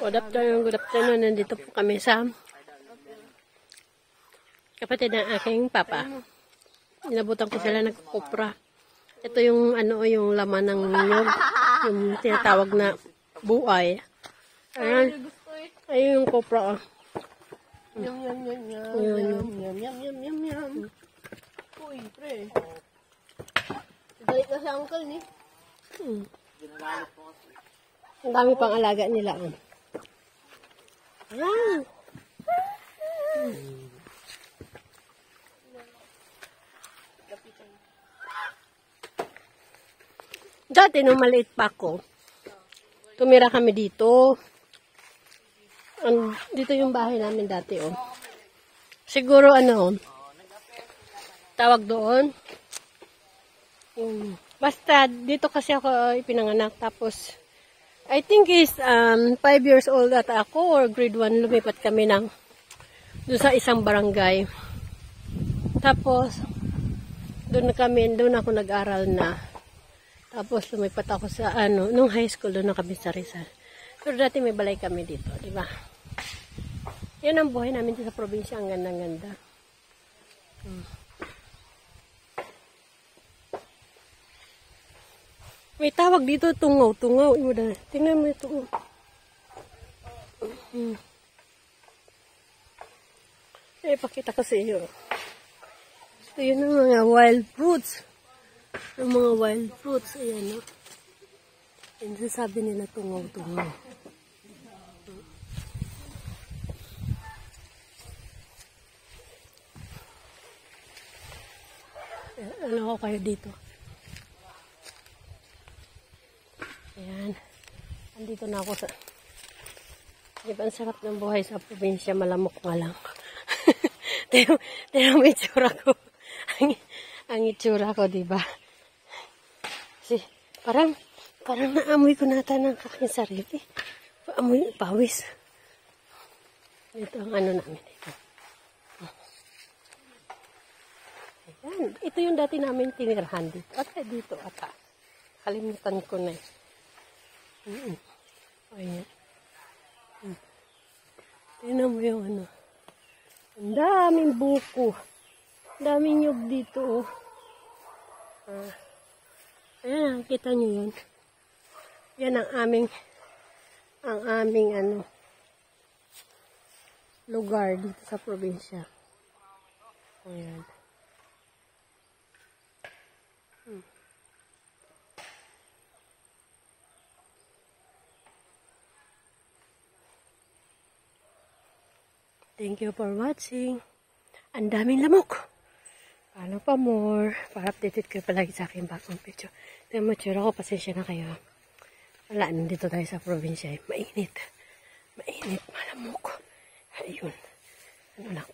Good afternoon. Nandito po kami sa kapatid ng aking papa. Inabutan ko sila nagkukupra. Ito yung yung laman ng nyog, yung tinatawag na buay. Ayan. Ayun yung kupra. Yum, yum, yum, yum, yum, yum, yum, yum, yum, yum. Uy, pre. Balik na sa uncle ni. Ang dami pang alaga nila. Ayan. Dati nung maliit pa ako, tumira kami dito. Dito yung bahay namin dati, oh. Siguro, tawag doon. Basta, dito kasi ako ipinanganak. Tapos, I think is 5 years old at ako or grade 1 lumipat kami doon sa isang barangay. Tapos doon ako nag-aral na. Tapos lumipat ako sa nung high school doon na kami sa Rizal. Pero dati may balay kami dito, di ba? Yan ang buhay namin dito sa probinsya, ang ganda-ganda. May tawag dito, tungaw. Tingnan mo ito. Pakita ko sa iyo. Ito yun ang mga wild fruits. Ang mga wild fruits. Ayan, no? Yan sasabi nila tungaw. Ano ko kayo dito? Ayan. Andito na ako sa... Diba, ang sarap ng buhay sa probinsya. Malamok nga lang. Tignan mo itsura ko. ang itsura ko, diba? Kasi, parang naamoy ko nata ng aking sarili. Amoy, pawis. Ito ang namin dito. Ayan. Ito yung dati namin tinirahan dito. Dito ata. Kalimutan ko na. Ayan. Tingnan mo yung Ang daming buko. Ang daming nyug dito. Ayan, kita nyo yun. Yan ang aming lugar dito sa probinsya. Ayan. Thank you for watching. Ang daming lamok. Paano pa more? Para updated kayo palagi sa aking bagong video. Ito yung mature ako. Pasensya na kayo. Wala, nandito tayo sa probinsya. Mainit. Malamok. Ayun. Ano lang